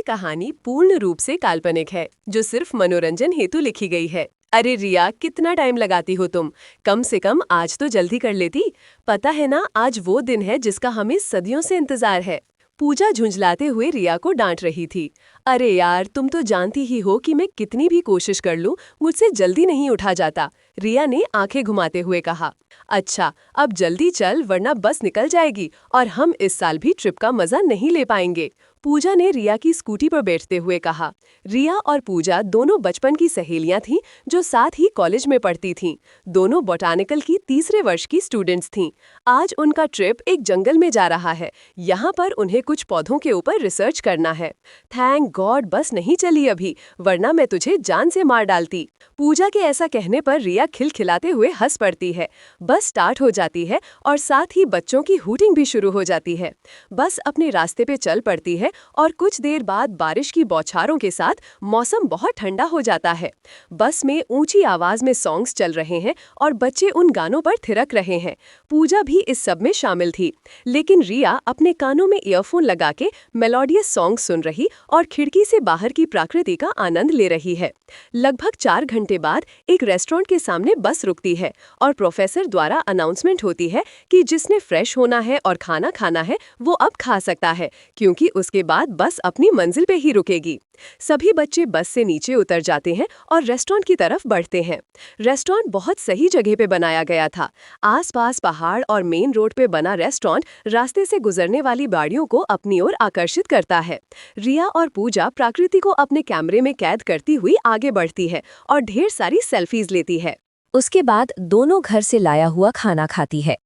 कहानी पूर्ण रूप से काल्पनिक है, जो सिर्फ मनोरंजन हेतु लिखी गई है। अरे रिया, कितना टाइम लगाती हो तुम? कम से कम आज तो जल्दी कर लेती। पता है ना, आज वो दिन है जिसका हमें सदियों से इंतजार है। पूजा झुंझलाते हुए रिया को डांट रही थी। अरे यार, तुम तो जानती ही हो कि मैं कितनी भी कोशिश कर लूं, मुझसे जल्दी नहीं उठा जाता। रिया ने आंखें घुमाते हुए कहा। अच्छा, अब जल्दी चल वरना बस निकल जाएगी और हम इस साल भी ट्रिप का मजा नहीं ले पाएंगे। पूजा ने रिया की स्कूटी पर बैठते हुए कहा। रिया और पूजा दोनों बचपन की सहेलियां थीं, जो साथ ही कॉलेज में पढ़ती थीं। दोनों बॉटैनिकल की तीसरे वर्ष की स्टूडेंट्स थीं। आज उनका ट्रिप एक जंगल में जा रहा है। यहाँ पर उन्हें कुछ पौधों के ऊपर रिसर्च करना है। थैंक गॉड बस नहीं चली अभी, वरना मैं तुझे जान से मार डालती। पूजा के ऐसा कहने पर रिया खिलखिलाते हुए हंस पड़ती है। बस स्टार्ट हो जाती है और साथ ही बच्चों की हूटिंग भी शुरू हो जाती है। बस अपने रास्ते पे चल पड़ती है और कुछ देर बाद बारिश की बौछारों के साथ मौसम बहुत ठंडा हो जाता है। बस में ऊंची आवाज में सॉन्ग्स चल रहे हैं और बच्चे उन गानों पर थिरक रहे हैं। पूजा भी इस सब में शामिल थी, लेकिन रिया अपने कानों में ईयरफोन लगा के मेलोडियस सॉन्ग सुन रही और खिड़की से बाहर की प्रकृति का आनंद ले रही है। लगभग 4 घंटे बाद एक रेस्टोरेंट के सामने बस रुकती है और प्रोफेसर द्वारा अनाउंसमेंट होती है कि जिसने फ्रेश होना है और खाना खाना है वो अब खा सकता है, क्योंकि उसके बाद बस अपनी मंजिल पे ही रुकेगी। सभी बच्चे बस से नीचे उतर जाते हैं और रेस्टोरेंट की तरफ बढ़ते हैं। रेस्टोरेंट बहुत सही जगह पे बनाया गया था। आसपास पहाड़ और मेन रोड पे बना रेस्टोरेंट रास्ते से गुजरने वाली गाड़ियों को अपनी ओर आकर्षित करता है। रिया और पूजा प्रकृति को अपने कैमरे में कैद करती हुई आगे बढ़ती है और ढेर सारी सेल्फीज लेती है। उसके बाद दोनों घर से लाया हुआ खाना खाती है।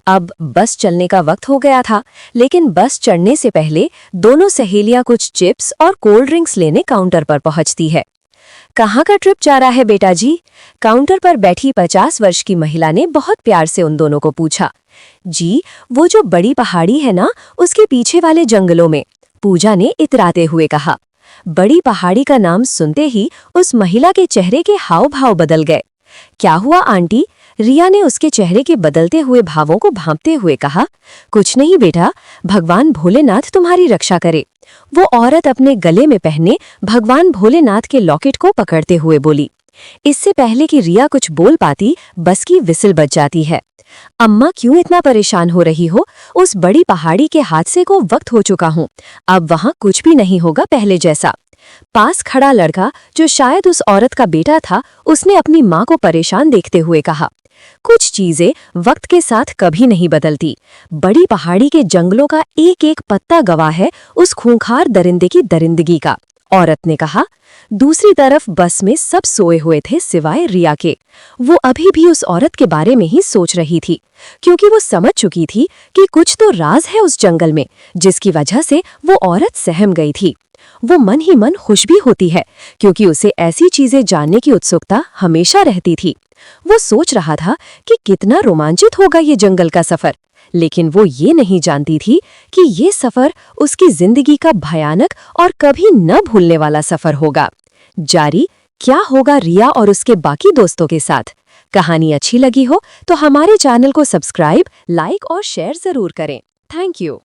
अब बस चलने का वक्त हो गया था, लेकिन बस चढ़ने से पहले दोनों सहेलियां कुछ चिप्स और कोल्ड ड्रिंक्स लेने काउंटर पर पहुंचती है। कहाँ का ट्रिप जा रहा है बेटा जी? काउंटर पर बैठी 50 वर्ष की महिला ने बहुत प्यार से उन दोनों को पूछा। जी, वो जो बड़ी पहाड़ी है ना, उसके पीछे वाले जंगलों में, पूजा ने इतराते हुए कहा। बड़ी पहाड़ी का नाम सुनते ही उस महिला के चेहरे के हाव भाव बदल गए। क्या हुआ आंटी? रिया ने उसके चेहरे के बदलते हुए भावों को भांपते हुए कहा। कुछ नहीं बेटा, भगवान भोलेनाथ तुम्हारी रक्षा करे। वो औरत अपने गले में पहने भगवान भोलेनाथ के लॉकेट को पकड़ते हुए बोली। इससे पहले कि रिया कुछ बोल पाती, बस की विसिल बज जाती है। अम्मा क्यों इतना परेशान हो रही हो? उस बड़ी पहाड़ी के हादसे को वक्त हो चुका हूँ, अब वहाँ कुछ भी नहीं होगा पहले जैसा। पास खड़ा लड़का, जो शायद उस औरत का बेटा था, उसने अपनी माँ को परेशान देखते हुए कहा। कुछ चीजें वक्त के साथ कभी नहीं बदलती। बड़ी पहाड़ी के जंगलों का एक एक पत्ता गवाह है उस खूंखार दरिंदे की दरिंदगी का, औरत ने कहा। दूसरी तरफ बस में सब सोए हुए थे सिवाय रिया के। वो अभी भी उस औरत के बारे में ही सोच रही थी, क्योंकि वो समझ चुकी थी कि कुछ तो राज है उस जंगल में, जिसकी वजह से वो औरत सहम गई थी। वो मन ही मन खुश भी होती है, क्योंकि उसे ऐसी चीजें जानने की उत्सुकता हमेशा रहती थी। वो सोच रहा था कि कितना रोमांचित होगा ये जंगल का सफर, लेकिन वो ये नहीं जानती थी कि ये सफर उसकी जिंदगी का भयानक और कभी न भूलने वाला सफर होगा। जारी क्या होगा रिया और उसके बाकी दोस्तों के साथ? कहानी अच्छी लगी हो तो हमारे चैनल को सब्सक्राइब, लाइक और शेयर जरूर करें। Thank you.